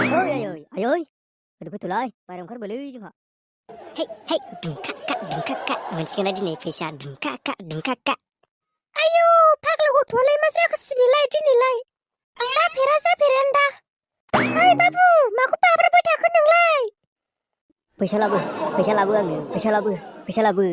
Ơi ai ơi, udah betul ay, bayram kar beli juga. Hei hei, dum kakak, manusia di Indonesia dum kakak. Ayo, फाग्ला गथ'आलाय मा जाखोसै बेलाय दिनैलाय? जाफेरा दा। ओइ बाबु, माखौ बाब्राबबाय थाखो नोंलाय? Fैसा labu आङो, फैसा लाबो.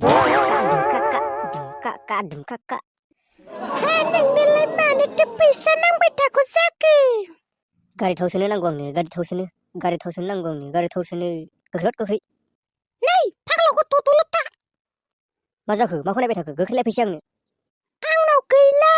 Dum kakak. हा नोंनोलाय मानोथो फैसा नांबाय थागौ जाखो? गारि थाव सोनो नांगौ आंनो, गारि थाव सोनो नांगौ आंनो, गारि थाव सोनो. गोख्रै. नै, फाग्ला गथ' दलद था। मा जाखो? माखौ नायबाय थाखो? गोख्रैलाय फैसा आंनो. आंनाव गैला,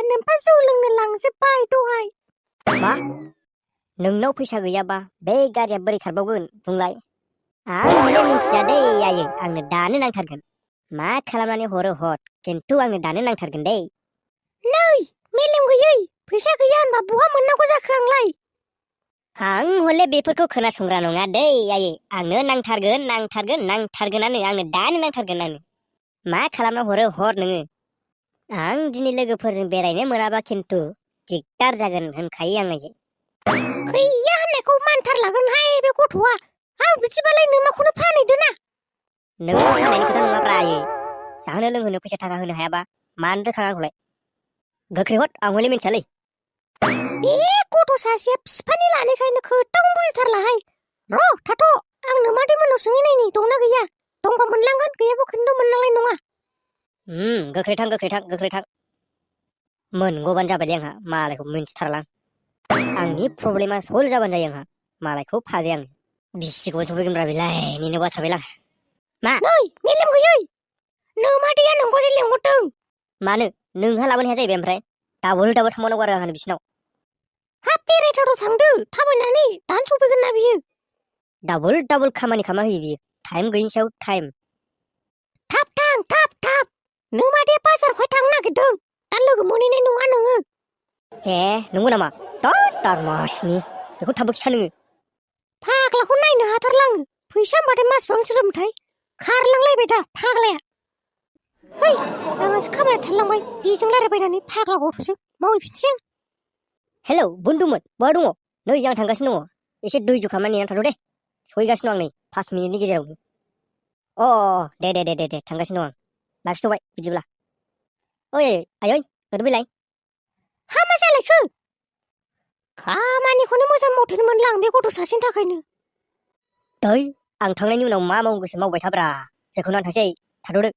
नोमफा जौ लोंनो लांजोब्बाय दहाय। मा? नोंनाव फैसा गैयाबा बे गारिया बोरै खारबावगोन बुंलाय? आं हले मिन्थिया दै आयै, आंनो दानो नांथारगोन। मा खालामनानै हरो हर, खिन्थु आंनो दानो नांथारगोन दै। नै, मेलेम गैयै, फैसा गैया होनबा बहा मोननांगौ जाखो आंलाय? आं हले बेफोरखौ खोनासंग्रा नङा दै आयै, आंनो नांथारगोनानो, आंनो दानो नांथारगोन आंनो। मा खालामना हरो हर नोङो। आं दिनै लोगोफोरजों बेरायनो मोनाबा खिन्थु दिगदार जागोन होनखायो आं आयै। गैया होननायखौ मानथारलागोनहाय बे गथ'आ। आं बिदिबालाय नोमाखौनो फानहैदो ना। नोंखौ फाननायनि खोथा नङाब्रा आयै। जाहोनो लोंहोनो फैसा थाखा होनो हायाबा मानो दोखां आंखौलाय? गोख्रै हर, आं हले मिन्थियालै। बे गथ' सासेया फिफानि लानायखायनो खोथाखौनो बुजिथारलाहाय। र' थाथ', आं नोमादै मोननाव सोंहैनायनि दंना गैया। दंबा मोनलांगोन, गैयाबा खिन्थु मोनलांनाय नङा। गोख्रै थां। मोनगौबानो जाबाय दे आंहा, मालायखौ मिन्थिथारलां। आंनि प्रब्लेमा सल्भ जाबानो जायो आंहा, मालायखौ फाजाया आङो। बिसिखौबो सफैगोनब्रा बेलाय, नेनोबा थाबायलां। मा? नै, मेलेम गैयै, नोमादैया नोंखौसो लेंहरदों। मानो? नोंहा लाबोनो हाया जाहैबाय ओमफ्राय? डाबल थांबावनांगौ आरो आंहा बिसिनाव। हाब बेरायथावथाव थांदो, थाबायनानै दानो सफैगोन ना बियो। डाबल खामानि खालामना होयो बियो, टाइम गैयिनि सायाव टाइम। थाब थां, नोमादैया बाजारावहाय थांनो नागिरदों, दा लोगो मोनहैनाय नङा नोङो। ए, नंगौ नामा? दारमासनि, बेखौ थाबबो खिथा नोङो। फाग्लाखौ नायनो हाथारला आङो, फैसा होनबाथाय मासबां ज्रोमथाय खारलांलायबाय दा फाग्लाया। है, आंहासो खामानिया थालांबाय, बेजों रायलायबायनानै फाग्ला गथ'सो मावहैफिनसै आं। हेलौ बन्दुमोन, बहा दङ? नै आं थांगासिनो दङ, एसे दैज' खालामनानै नेनानै थाथ' दे। सहैगासिनो दं आं नै 5 मिनिटनि गेजेरावनो। दे थांगासिनो दं आं, लाखिथ'बाय बिदिब्ला। ओइ आयै, ओरै फैलाय। हा मा जालायखो? खामानिखौनो मोजां मावथारनो मोनला आं बे गथ' सासेनि थाखायनो। दै, आं थांनायनि उनाव मा मावनो गोसो मावबाय थाब्रा, जेखुनु आं थांसै, थाथ'दो।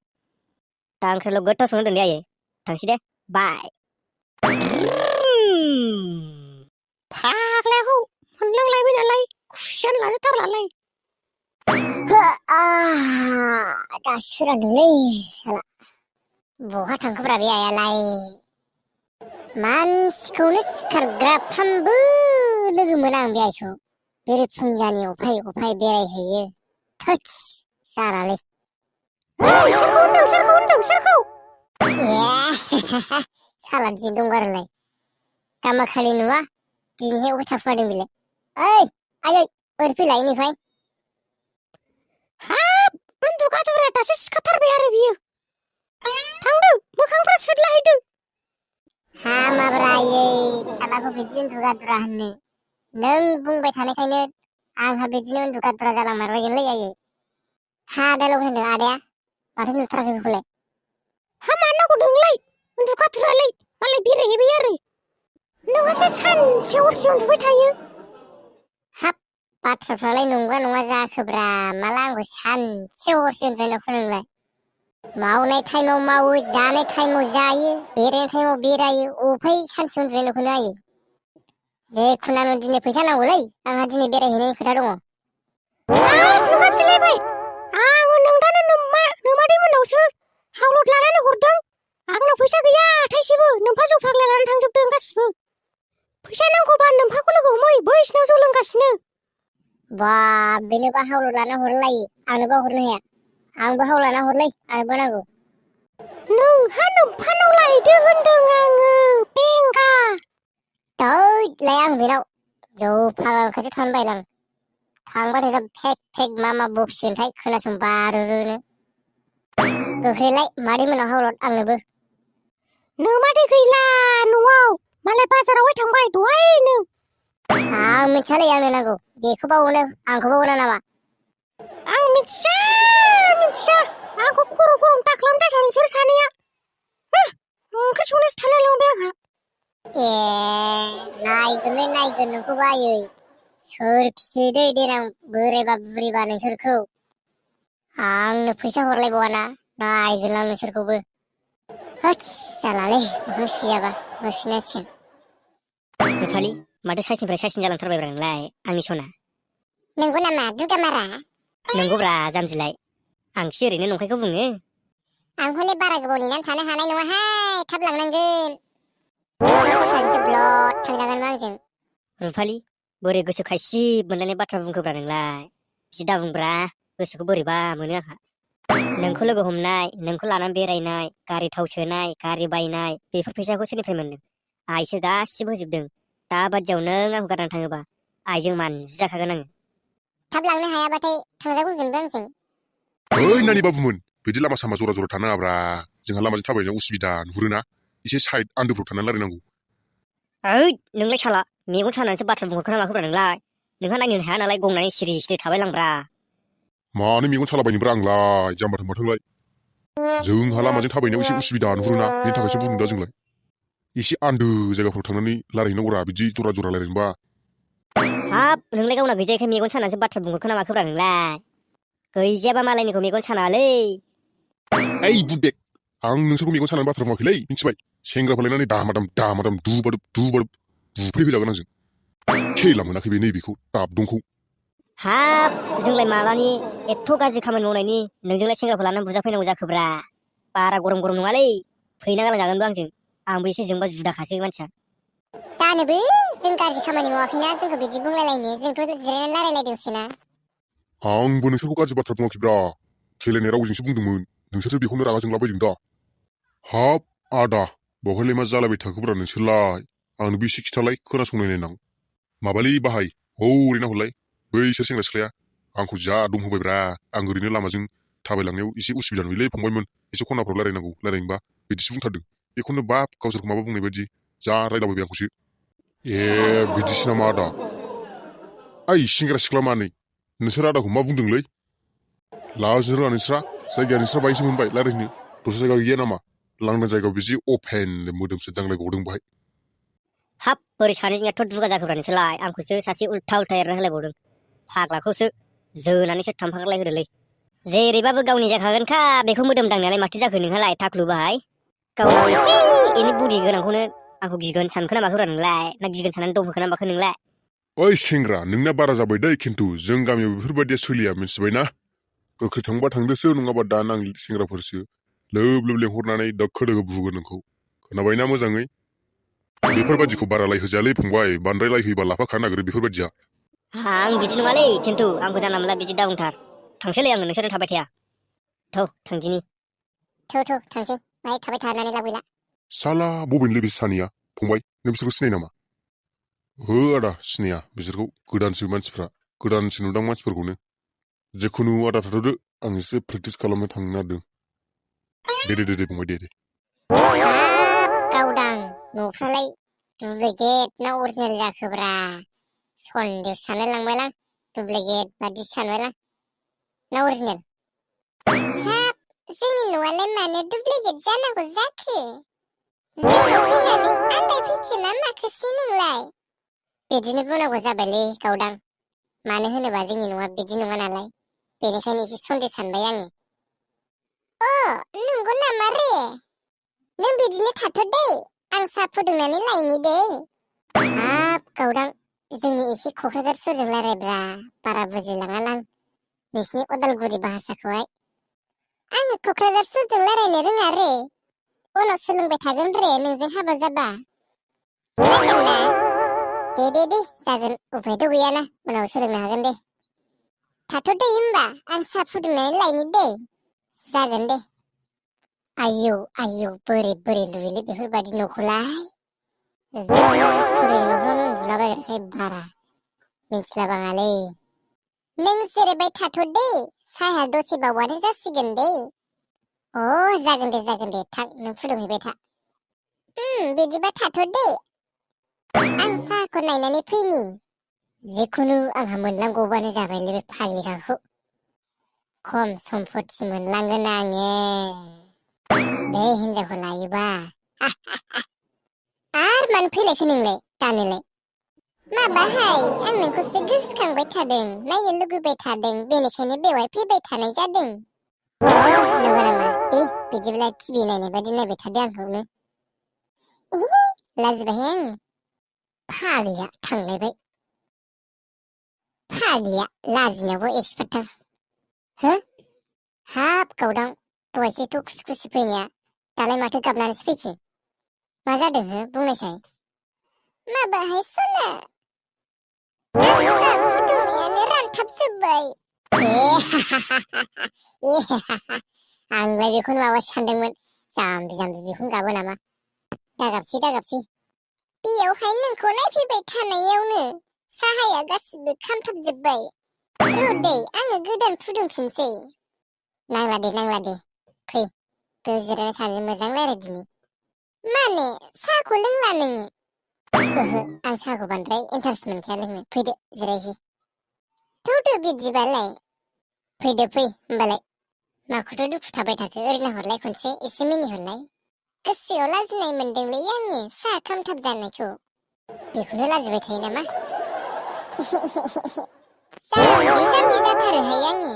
दा ओंख्रिल' गोथाव संनो दोन दे आयै, थांसै दे, बाय। फाग्लाखौ मोनलांलायबाय नालाय खुसियानो लाजोबथारलालाय। दासो सोरांदोंलै साला, बहा थांखोब्रा बे आयालाय? मानसिखौनो सिखारग्राफ्रामबो लोगो मोना आं बे आइखौ। बेरेफुंजानि अफाय बेरायहैयो, थोस जालालै। सोरखौ? साला दिन दंगारोलाय, गामाखालि नुवा दिनैहाय अफाय थाखुमादों बेलाय? ओइ आयै, ओरै फैलाय इनिफ्राय। हाब, उन्दुगादुराया दासो सिखारथारबाय आरो बियो। थांदो, मोखांफ्रा सुदलाहैदो। हामाब्रा आयै, फिसालाखौ बिदि उन्दुगादुरा होननो। नों बुंबाय थानायखायनो आंहा बिदिनो उन्दुगादुरा जालांमारबायगोनलै आयै। हा दालाय होनदों आदाया, माथो नुथाराखै बेखौलाय? हा मानो नांगौ नोंलाय, उन्दुगादुरायालाय मालाय बेरायहैबाय आरो। नोंहासो सानसे हरसे उन्दुबाय थायो। हाब, बाथ्राफ्रालाय नंगौना नङा जाखोब्रा, माला आंखौ सानसे हरसे उन्दुनायखौ नोंलाय? मावनाय टाइमाव मावो, जानाय टाइमाव जायो, बेरायनाय टाइमाव बेरायो, अफाय सानसे उन्दुनायल'खौनो आयै? जेखुनु दिनै फैसा नांगौलै, आंहा दिनै बेरायहैनायनि खोथा दङ। हाब, होगाबजिलायबाय। आङो नोंदानो नोमादै मोननावसो हावलत लानानै हरदों। आंनाव फैसा गैया थाइसेबो, नोमफा जौ फाग्ला लानानै थांजोबदों गासिबो। फैसा नांगौबा नोमफाखौ लोगो हमहै, बैसिनाव जौ लोंगासिनो। बाब, बेनोबा हावलत लाना हरलायो, आंनोबा हरनो हाया? आंबो हाव लाना हरलै, आंनोबो नांगौ। नोंहा नोमफानाव लायदो होनदों आङो, बेंगा। लाया आं बेनाव, जौ फाग्ला खाथियाव थांनो बायोलां। थांबाथाय दा फेक मा बखिगोनथाय खोनासं बारुरुनो। गोख्रैलाय मादै मोनाव हावलत आंनोबो। नोमादै गैला न'आव, मालाय बाजारावहाय थांबाय दहायनो। आं मिथियालै आंनो नांगौ बेखौ बावनो आंखौ बावना नामा आं मिथिया आंखौ खर' गरम दाखालामबाय थादों नोंसोर सानैया ओंख्रि संनोसो थालायलांबाय आंहा नायगोन नोंखौ बायै सोर फिसिदो देनां बोरायबा बुरैबा नोंसोरखौ आंनो फैसा हरलायबावाना नायगोन आं नोंसोरखौबो होथ जालालै मोखां सुयाबा मोसिनांसिगोन रुफालि माथो साइसनिफ्राय साइसिन जालांथारबायब्रा नोंलाय आंनि सना नंगौ नामा दुगामारा नंगौब्रा जाम्बिलाय आंखि ओरैनो नंखायखौ बुङो आं हले बारा गोबाव नेनानै थानो हानाय नङाहाय थाब लांनांगोन नङाबा सानैसो ब्लद थांजागोन आंजों रुफालि बोरै गोसो खायसिब मोनलायनाय बाथ्रा बुंखोब्रा नोंलाय बिदि दाबुंब्रा गोसोखौ बोरैबा मोनो आंहा नोंखौ लोगो हमनाय नोंखौ लानानै बेरायनाय गारि थाव सोनाय गारि बायनाय बेफोर फैसाखौ सोरनिफ्राय मोनदों आइसो गासिबो होजोबदों दा बादियाव नों आंखौ गारनानै थाङोबा आइजों मानजि जाखागोन आङो थाब लांनो हायाबाथाय थांजागौगोनबो आंजों ओइ नानि बाबुमोन बिदि लामा सामा जरा जरा थानाङाब्रा जोंहा लामाजों थाबायनायाव उसुबिदा नुहुरोना एसे साइड आन्दोफ्राव थानानै रायलायनांगौ ओइ नोंलाय साला मेगन सानानैसो बाथ्रा बुंहरखोना माखोब्रा नोंलाय नोंहा नायनो हाया नालाय गंनानै सिरि सिरि थाबायलांब्रा मानो मेगन सालाबायनोब्रा आंलाय जाम्बा थांबाथोंलाय जोंहा लामाजों थाबायनायाव एसे उसुबिदा नुहुरोना बेनि थाखायसो बुंदों दा जोंलाय एसे आन्दो जायगाफ्राव थांनानै रायलायहैनांगौरा बिदि जरा जरा रायलायनोबा हाब नोंलाय गावना गैजायैखाय मेगन सानानैसो बाथ्रा बुंहरखोना माखोब्रा नोंलाय गैजायाबा मालायनिखौ मेगन सानालै ओइ बुदबेक आं नोंसोरखौ मेगन सानानै बाथ्रा बुङाखैलै मिथिबाय सेंग्राफोर लायनानै दामादाम दुबादुब बुफै होजागोन आंजों खेला मोनाखै बे नैबेखौ दाबदंखौ हाब जोंलाय मालानि एथ' गाज्रि खामानि मावनायनि नोंजोंलाय सेंग्राफोर लानानै बुजाफैनांगौ जाखोब्रा बारा गरम नङालै फैना गालांजागोनबो आंजों आंबो एसे जोंबा जुदाखासै मानसिया जानोबो जों गाज्रि खामानि मावाखैना जोंखौ बिदि बुंलायलायनो जोंथ' जिरायनानै रायलायलायदोंसोना आंबो नोंसोरखौ गाज्रि बाथ्रा बुङाखैब्रा खेलायनाय रावजोंसो बुंदोंमोन नोंसोरसो बेखौनो रागा जोंलाबायदों दा हाब आदा बावहायलाय मा जालायबाय थाखोब्रा नोंसोरलाय आंनोबो एसे खिथालाय खोनासंलायनाय नां माबालै बाहाय हौरै नाहरलाय बैसोर सेंग्रा सिख्लाया आंखौ जा दम होबायब्रा आं ओरैनो लामाजों थाबायलांनायाव एसे उसुबिदा नुयोलै फंबायमोन एसे खनाफ्राव रायलायनांगौ रायलायनोबा बिदिसो बुंथारदों बेखौनो बाब गावसोरखौ माबा बुंनाय बायदि जा रायलाबायबाय आंखौसो ए बिदिसो नामा आदा ओइ सेंग्रा सिख्ला मानै नोंसोर आदाखौ मा बुंदोंलै लाजिनो रोङा नोंस्रा जायगाया नोंस्रा बायसो मोनबाय रायलायनो दस्रा जायगा गैया नामा लांदां जायगायाव बिदि अपेन मोदोमसो दांलाय गदों बाहाय हाब बोरै सानैजों एथ' दुगा जाखोब्रा नोंसोरलाय आंखौसो सासे उल्था एरना होलायबावदों फाग्लाखौसो जोनानैसो थांफाग्लाय होदोलै जेरैबाबो गावनि जाखागोनखा बेखौ मोदोम दांनायालाय माथो जाखो नोंहालाय थाख्लु बाहाय गावनाव एसे एनै बुद्धि गोनांखौनो आंखौ गिगोन सानखोना माखोब्रा नोंलाय ना गिगोन साननानै दम होखोना माखो नोंलाय ओइ सेंग्रा नोंना बारा जाबाय दै खिन्थु जों गामियाव बेफोरबायदिया सोलिया मिथिबायना गोख्रै थांबा थांदोसो नङाबा दा नां सेंग्राफोरसो लोब लोब लेंहरनानै दोखो दोखो बुगोन नोंखौ खोनाबायना मोजाङै बेफोरबायदिखौ बारा लायहोजायालै फंबाय बांद्राय लायहोयोबा लाफाखानो नागिरो बेफोरबायदिया आं बिदि नङालै खिन्थु आंखौ जानला मोनला बिदि दाबुंथार थांसैलै आङो नोंसोरजों थाबाय थाया थौ थांदिनि थौ थांसै बाहाय थाबाय थानानै लाब गैला साला बबेनिलै बिसोर सानैया फंबाय नों बिसोरखौ सिनायो नामा हो आदा सिनाया बिसोरखौ गोदानसो मानसिफ्रा गोदानसो नुदां मानसिफोरखौनो जेखुनु आदा थाथ'दो आं एसे प्रेक्टिस खालामनो थांनो नागिरदों दे फंबाय दे हाब गावदां न'फ्रालाय दुप्लिकेट ना अरिजिनेल जाखोब्रा सन्देह सानलाय लांबायलां दुप्लिकेट बादि सानबायलां ना अरिजिनेल हाब जोंनि न'आलाय मानो दुप्लिकेट जानांगौ जाखो जोंनाव फैनानै आन्दायफैखो ना माखोसै नोंलाय बिदिनो बुंनांगौ जाबायलै गावदां मानो होनोबा जोंनि न'आ बिदि नङा नालाय बेनिखायनो एसे सन्देह सानबाय आङो नंगौ नामा रे नों बिदिनो थाथ' दे आं साहा फुदुंनानै लायनि दे हाब गावदां जोंनि एसे क'क्राझार सुरजों रायलायब्रा बारा बुजिलाङालां नोंसिनि अदालगुरि भाषाखौहाय आङो क'क्राझार सुरजों रायलायनो रोङा रे उनाव सोलोंबाय थागोन रे नोंजों हाबा जाबा जागोन ना दे जागोन उफायथ' गैयाना उनाव सोलोंनो हागोन दे थाथ' दे होमबा आं साहा फुदुंनानै लायनि दे जागोन दे आयौ बोरै लुयोलै बेफोरबायदि न'खौलाय जों थुरिनि न'फ्रावनो उन्दुलाबायग्राखाय बारा मिथिलाबाङालै नों जिरायबाय थाथ' दे साहाया दसे बावबानो जासिगोन दे जागोन दे थां नों फुदुंहैबाय था बिदिबा थाथ' दे आं साहाखौ नायनानै फैनि जिखुनु आंहा मोनलांगौबानो जाबाय बे फाग्लिखाखौ खम सम्पति मोनलांगोन आङो बे हिनजावखौ लायोबा आर मानो फैलायखो नोंलाय दानोलाय माबाहाय आं नोंखौसो गोसोखांबाय थादों नायनो लुगैबाय थादों बेनिखायनो बेवहाय फैबाय थानाय जादों नंगौ नामा दे बिदिब्ला टिभि नायनाय बायदि नायबाय थादो आंखौनो लाजिबाय आं फाग्लिया थांलायबाय फाग्लिया लाजिनायावबो एक्सपार्टथार हो हाब गावदां दहायसोथ' खुसि खुसि फैनाया दालाय माथो गाबनानैसो फैखो मा जादों हो बुंनायसाय माबाहाय सना आंहा फुदुंनायानो रानथाबजोब्बाय आंलाय बेखौनो माबा सानदोंमोन जाम्बि जाम्बि बेखौनो गाबो नामा दागाबसै बेयावहाय नोंखौ नायफैबाय थानायावनो साहाया गासिबो खामथाबजोब्बाय र'दै आङो गोदान फुदुंफिनसै नांला दे फै जिरायना सानैजों मोजां रायज्लायदिनि माने साहाखौ लोंला नोङो ओहो आं साहाखौ बांद्राय इन्टारेस्ट मोनखाया लोंनो फैदो जिरायसै थौदो बिदिबालाय फैदो फै होमबालाय माखौथ' दुखु थाबाय थाखो ओरैनो हरलाय खनसे एसे मिनिहरलाय गोसोआव लाजिनाय मोनदोंलै आङो साहा खामथाब जानायखौ बेखौनो लाजिबाय थायो नामा जाम्बि जाथारोहाय आङो